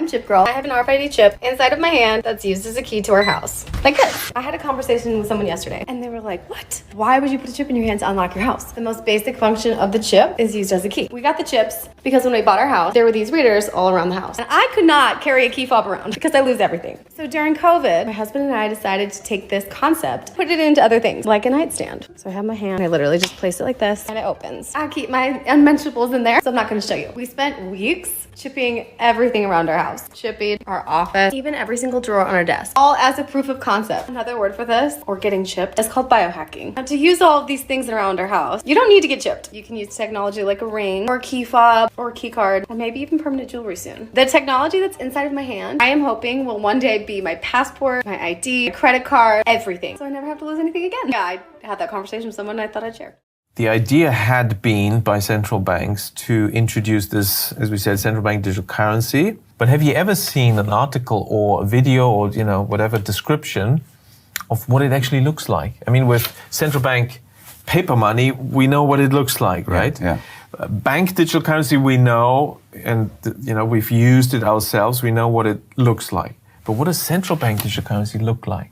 Chip Girl. I have an RFID chip inside of my hand that's used as a key to our house. Like this. I had a conversation with someone yesterday and they were like, what? Why would you put a chip in your hand to unlock your house? The most basic function of the chip is used as a key. We got the chips because when we bought our house, there were these readers all around the house. And I could not carry a key fob around because I lose everything. So during COVID, my husband and I decided to take this concept, put it into other things, like a nightstand. So I have my hand, I literally just place it like this and it opens. I keep my unmentionables in there, so I'm not gonna show you. We spent weeks chipping everything around our house. Chipping our office, even every single drawer on our desk. All as a proof of concept. Another word for this, or getting chipped, is called biohacking. Now to use all of these things around our house, you don't need to get chipped. You can use technology like a ring, or a key fob, or a key card, or maybe even permanent jewelry soon. The technology that's inside of my hand, I am hoping will one day be my passport, my ID, my credit card, everything. So I never have to lose anything again. Yeah, I had that conversation with someone and I thought I'd share. The idea had been by central banks to introduce this, as we said, central bank digital currency. But have you ever seen an article or a video or, whatever description of what it actually looks like? I mean, with central bank paper money, we know what it looks like, right? Yeah. Bank digital currency, we know, and we've used it ourselves. We know what it looks like. But what does central bank digital currency look like?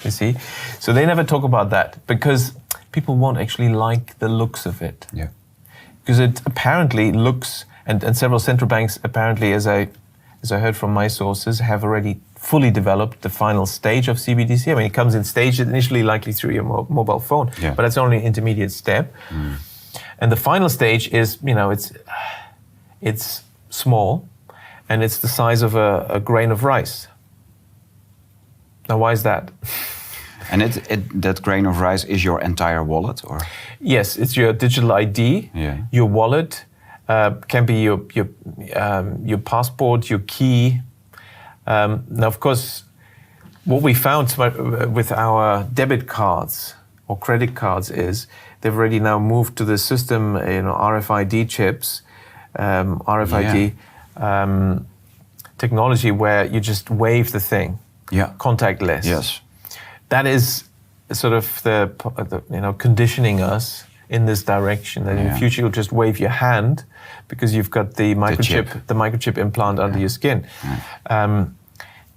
You see? So they never talk about that because people won't actually like the looks of it. Yeah. Because it apparently looks, and several central banks apparently, as I heard from my sources, have already fully developed the final stage of CBDC. I mean, it comes in stages, initially likely through your mobile phone, but that's only an intermediate step. Mm. And the final stage is, it's small, and it's the size of a grain of rice. Now, why is that? And that grain of rice is your entire wallet, or? Yes, it's your digital ID, your wallet, can be your passport, your key. Now, of course, what we found with our debit cards or credit cards is they've already now moved to the system, RFID chips, RFID technology where you just wave the thing, contactless. Yes. That is sort of the conditioning us in this direction. That in the future you'll just wave your hand because you've got the microchip implant under your skin,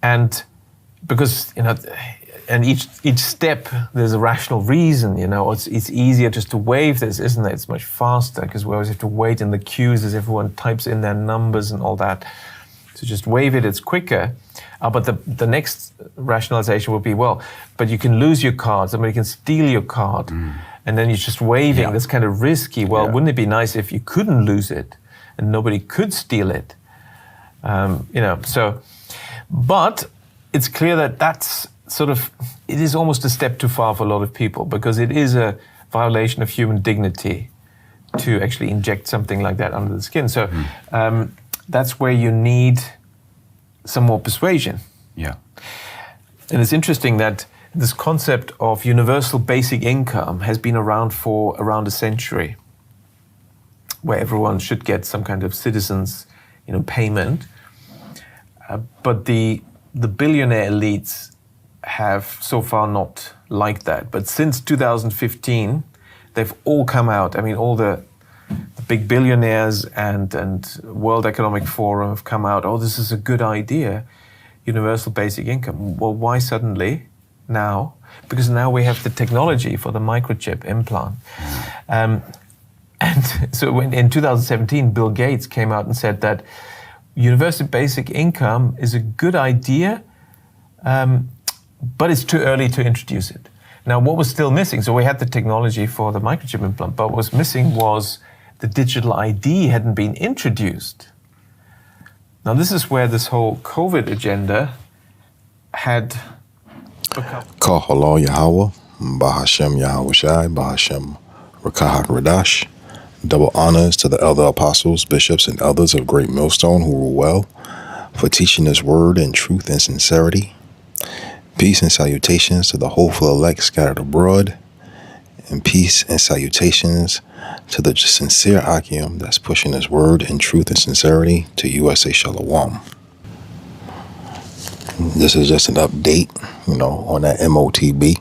and because and each step there's a rational reason. It's easier just to wave this, isn't it? It's much faster because we always have to wait in the queues as everyone types in their numbers and all that. So just wave it, it's quicker. But the next rationalization would be, but you can lose your card, somebody can steal your card, and then you're just waving, that's kind of risky. Well, wouldn't it be nice if you couldn't lose it and nobody could steal it? But it's clear that that's it is almost a step too far for a lot of people because it is a violation of human dignity to actually inject something like that under the skin. So that's where you need some more persuasion. Yeah. And it's interesting that this concept of universal basic income has been around for around a century, where everyone should get some kind of citizens, payment. But the billionaire elites have so far not liked that. But since 2015, they've all come out. I mean, all the big billionaires and World Economic Forum have come out, this is a good idea, universal basic income. Well, why suddenly now? Because now we have the technology for the microchip implant. And so in 2017, Bill Gates came out and said that universal basic income is a good idea, but it's too early to introduce it. Now, what was still missing? So we had the technology for the microchip implant, but what was missing was the digital ID hadn't been introduced. Now, this is where this whole COVID agenda had become. Kahala Yahweh, Bahashem Yahweh Shai, Bahashem Rakahak Radash. Double honors to the elder apostles, bishops, and others of Great Millstone who rule well, for teaching this word in truth and sincerity. Peace and salutations to the hopeful elect scattered abroad, and peace and salutations to the sincere Akim that's pushing his word in truth and sincerity to USA Shalom. This is just an update, on that M.O.T.B.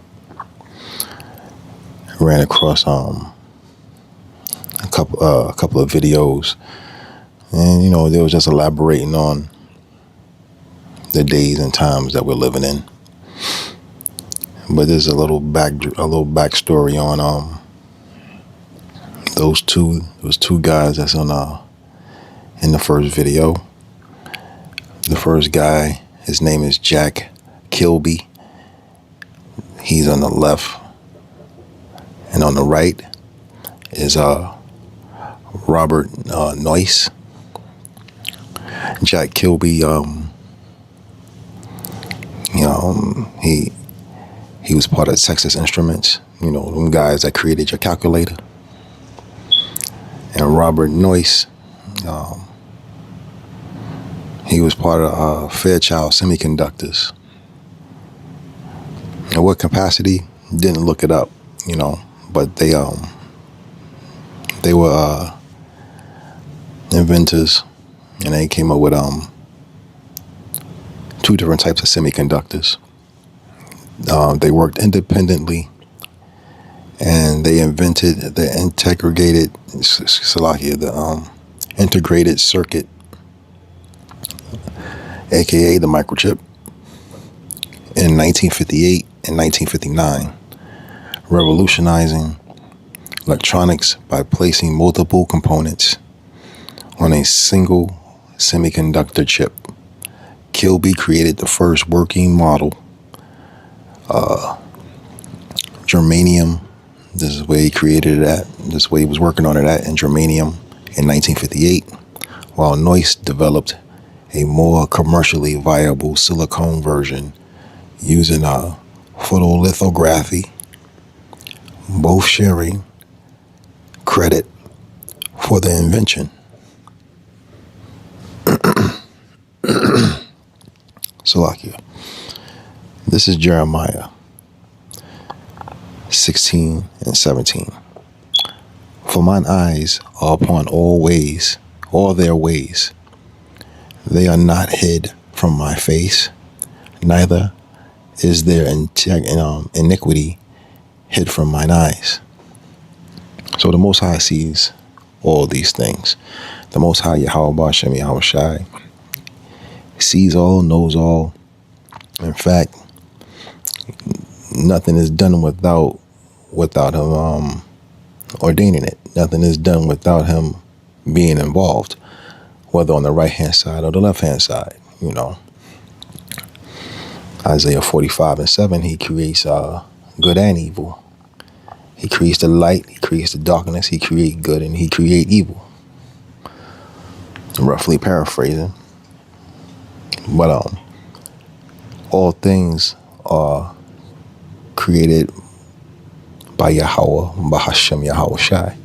Ran across a couple of videos, and they was just elaborating on the days and times that we're living in. But there's a little backstory on those two guys that's on in the first video. The first guy, his name is Jack Kilby. He's on the left, and on the right is Robert Noyce. Jack Kilby, he was part of Texas Instruments, them guys that created your calculator. And Robert Noyce, he was part of Fairchild Semiconductors. In what capacity? Didn't look it up, but they were inventors, and they came up with two different types of semiconductors. They worked independently, and they invented the integrated circuit, aka the microchip, in 1958 and 1959, revolutionizing electronics by placing multiple components on a single semiconductor chip. Kilby created the first working model, germanium. This is where he created it at. This is where he was working on it at, in germanium, in 1958, while Noyce developed a more commercially viable silicone version using photolithography, both sharing credit for the invention. Salakia. This is Jeremiah 16 and 17. For mine eyes are upon all their ways. They are not hid from my face, neither is their iniquity hid from mine eyes. So the Most High sees all these things. The Most High, Yahweh Bashem Yahweh Shai, sees all, knows all. In fact, nothing is done without him ordaining it. Nothing is done without him being involved, whether on the right-hand side or the left-hand side, Isaiah 45 and 7, he creates good and evil. He creates the light, he creates the darkness, he creates good and he creates evil. Roughly paraphrasing. But all things are created by Yahweh, Bahashem Yahweh Shai.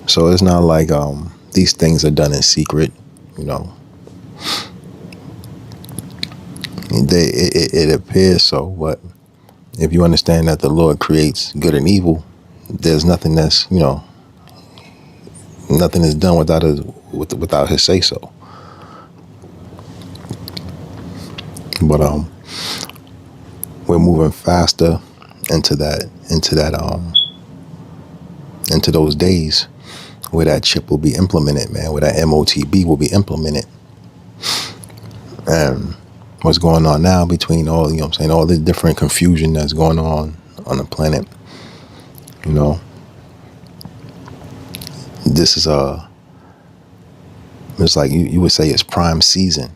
So it's not like these things are done in secret, It appears so, but if you understand that the Lord creates good and evil, there's nothing that's, nothing is done without his say so. But we're moving faster into those days where that chip will be implemented, man, where that M.O.T.B will be implemented. And what's going on now between all the different confusion that's going on the planet, this is it's like you would say it's prime season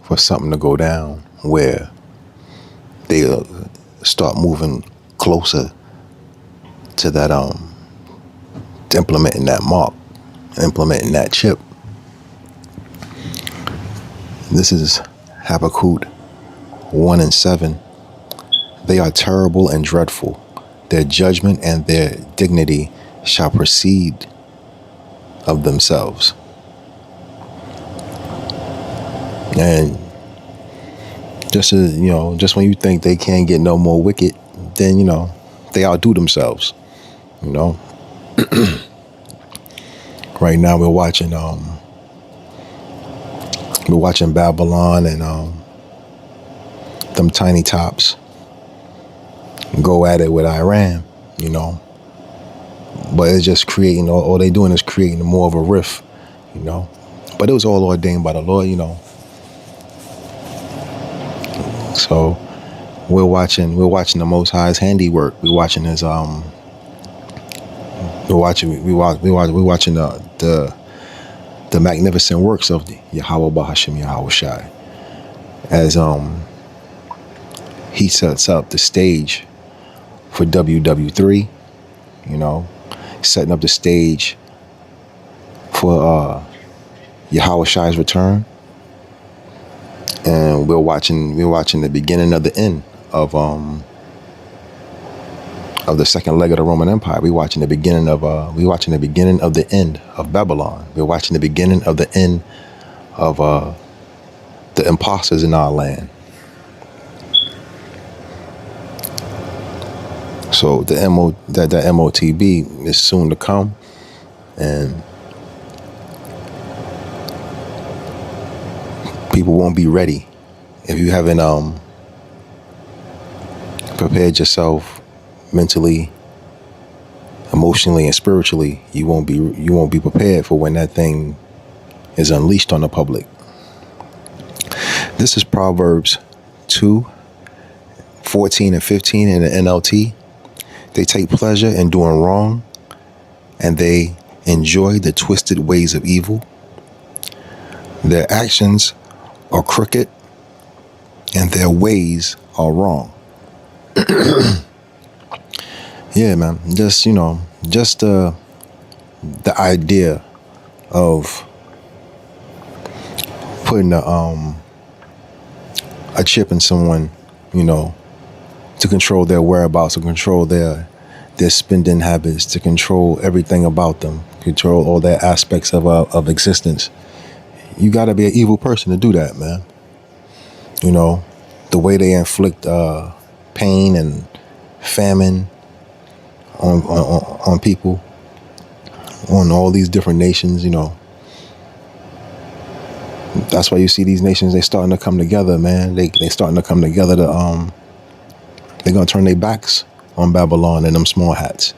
for something to go down where they start moving closer to that to implementing that mark, implementing that chip. This is Habakkuk 1 and 7. They are terrible and dreadful. Their judgment and their dignity shall proceed of themselves. And just when you think they can't get no more wicked, then they outdo themselves. Right now we're watching Babylon and them tiny tops go at it with Iran, but it's just creating, all they doing is creating more of a rift, but it was all ordained by the Lord, So we're watching the Most High's handiwork. We're watching his we're watching the magnificent works of the Yahweh Bahashim Yahweh Shai as he sets up the stage for WW3, you know, setting up the stage for Yahweh Shai's return. And we're watching the beginning of the end of the second leg of the Roman Empire. We're watching the beginning of the end of Babylon. We're watching the beginning of the end of the imposters in our land. So the M.O.T.B. is soon to come, and people won't be ready if you haven't prepared yourself mentally, emotionally, and spiritually. You won't be prepared for when that thing is unleashed on the public. This is Proverbs 2:14 and 15 in the NLT. They take pleasure in doing wrong, and they enjoy the twisted ways of evil. Their actions are crooked, and their ways are wrong. Yeah, man. Just the idea of putting a chip in someone, to control their whereabouts, to control their spending habits, to control everything about them, control all their aspects of existence. You got to be an evil person to do that, man. The way they inflict pain and famine on people, on all these different nations, That's why you see these nations, they starting to come together, man. They starting to come together to they're gonna turn their backs on Babylon and them small hats,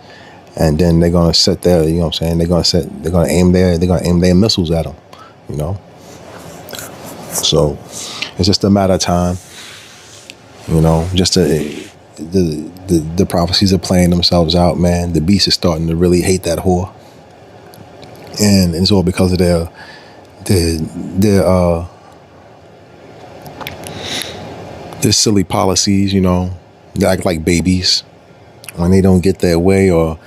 and then they're gonna set their, they're gonna aim their missiles at them, So it's just a matter of time, Just the prophecies are playing themselves out, man. The beast is starting to really hate that whore, and it's all because of their silly policies, They act like babies when they don't get their way, or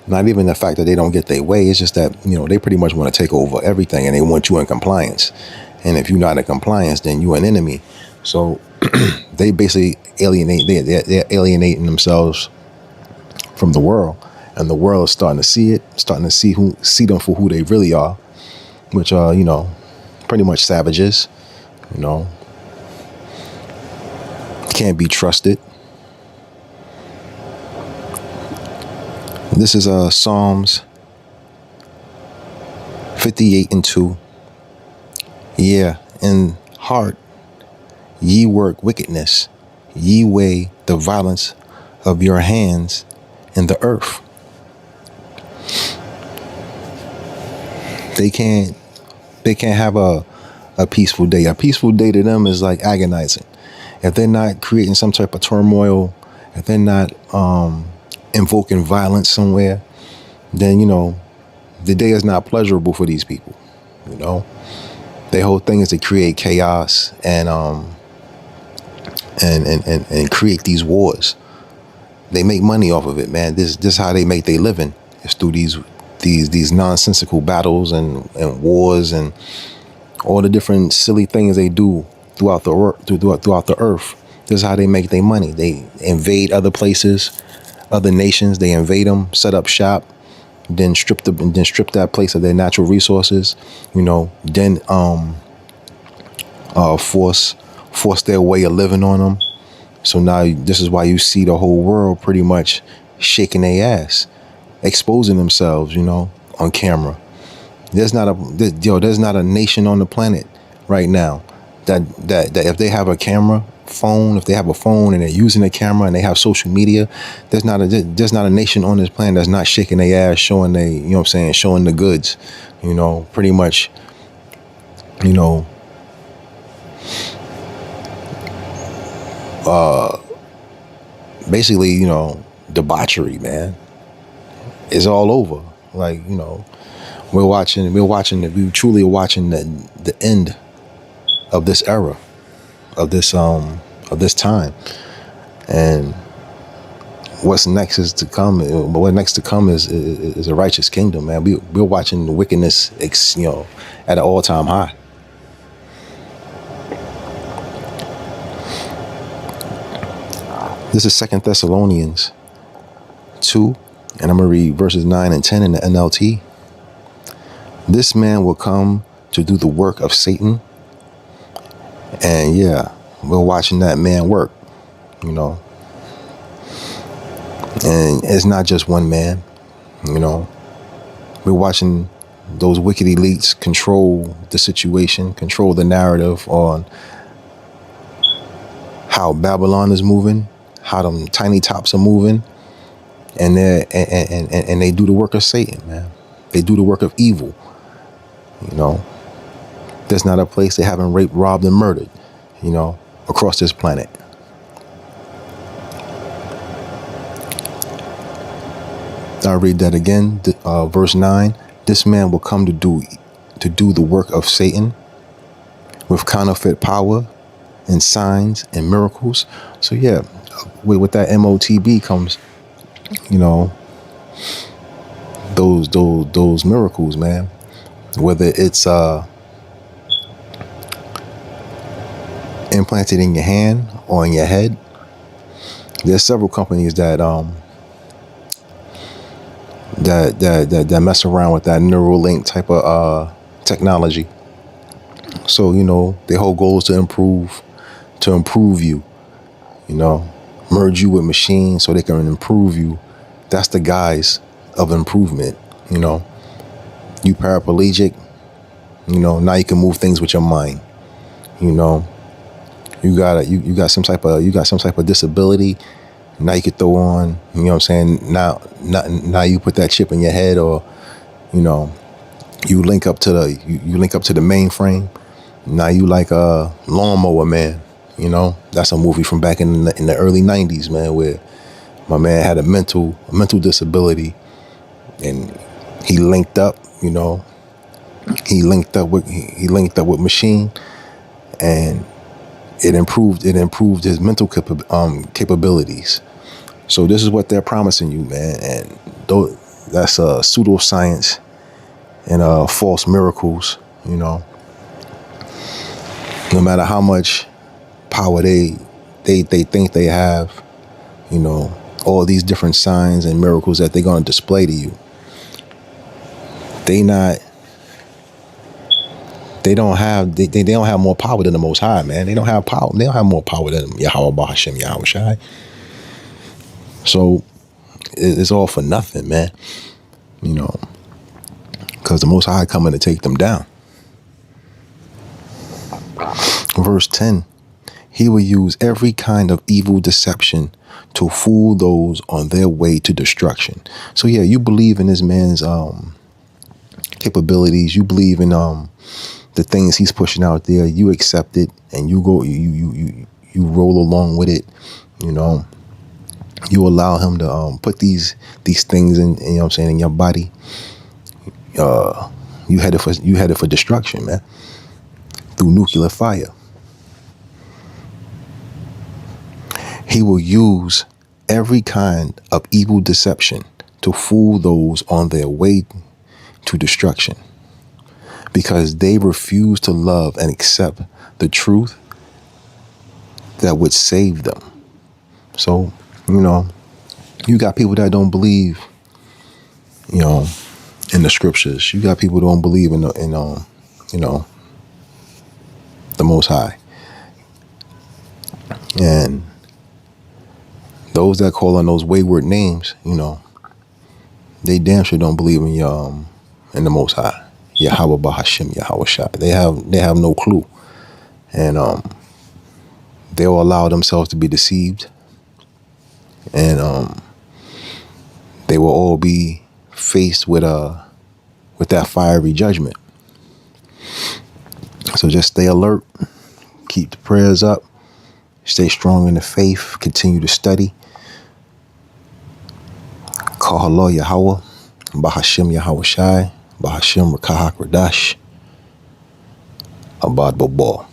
not even the fact that they don't get their way. It's just that, they pretty much want to take over everything, and they want you in compliance. And if you're not in compliance, then you're an enemy. So they basically they're alienating themselves from the world, and the world is starting to see it, starting to see them for who they really are, which are, pretty much savages, can't be trusted. This is Psalms 58:2. Yeah, in heart ye work wickedness, ye weigh the violence of your hands in the earth. They can't have a peaceful day. A peaceful day to them is like agonizing. If they're not creating some type of turmoil, if they're not invoking violence somewhere, then the day is not pleasurable for these people. Their whole thing is to create chaos and create these wars. They make money off of it, man. This is how they make their living. It's through these nonsensical battles and wars and all the different silly things they do throughout the earth. This is how they make their money. They invade other places, other nations. They invade them, set up shop, then strip that place of their natural resources. Then force their way of living on them. So now this is why you see the whole world pretty much shaking their ass, exposing themselves, on camera. There's not a nation on the planet right now that if they have a phone and they're using a camera and they have social media, there's not a nation on this planet that's not shaking their ass, showing showing the goods, pretty much, basically, debauchery, man. It's all over. Like, we truly are watching the end of this era, of this time. And what's next is to come. What next to come is a righteous kingdom, man. We're watching the wickedness, at an all-time high. This is 2 Thessalonians 2, and I'm going to read verses 9 and 10 in the NLT. This man will come to do the work of Satan. And yeah, we're watching that man work, And it's not just one man, We're watching those wicked elites control the situation, control the narrative on how Babylon is moving, how them tiny tops are moving, and they do the work of Satan, man. They do the work of evil. There's not a place they haven't raped, robbed, and murdered, across this planet. I'll read that again. Verse 9. This man will come to do the work of Satan with counterfeit power and signs and miracles. So yeah, with that M.O.T.B comes, those miracles, man. Whether it's implanted in your hand or in your head. There's several companies that mess around with that Neuralink type of technology. So their whole goal is to improve you, merge you with machines so they can improve you. That's the guise of improvement. You paraplegic, now you can move things with your mind. You got some type of disability. Now you could throw on, Now you put that chip in your head, or you link up to the mainframe. Now you like a lawnmower man. That's a movie from back in the early 90s, man, where my man had a mental disability, and he linked up, he linked up with machine, and it improved his mental capabilities. So this is what they're promising you, man, and that's pseudoscience and false miracles. No matter how much power they think they have, all these different signs and miracles that they're going to display to you, they don't have more power than the Most High, man. They don't have power. They don't have more power than Yahweh Bahashem Yahweh Shai. So it's all for nothing, man. Because the Most High coming to take them down. Verse 10. He will use every kind of evil deception to fool those on their way to destruction. So yeah, you believe in this man's capabilities. You believe in the things he's pushing out there. You accept it, and you go. You roll along with it. You allow him to put these things in. In your body. You headed for destruction, man. Through nuclear fire. He will use every kind of evil deception to fool those on their way to destruction, because they refuse to love and accept the truth that would save them. So, you got people that don't believe, in the scriptures. You got people that don't believe in the Most High. And those that call on those wayward names, they damn sure don't believe in the Most High. Yahweh Bahashem Yahweh Shai. They have no clue. And they'll allow themselves to be deceived. And they will all be faced with that fiery judgment. So just stay alert, keep the prayers up, Stay strong in the faith. Continue to study. Kahalo Yahweh. Bahashem Yahweh Shai. Bahashem Rakahak Radash. Abad Bobal.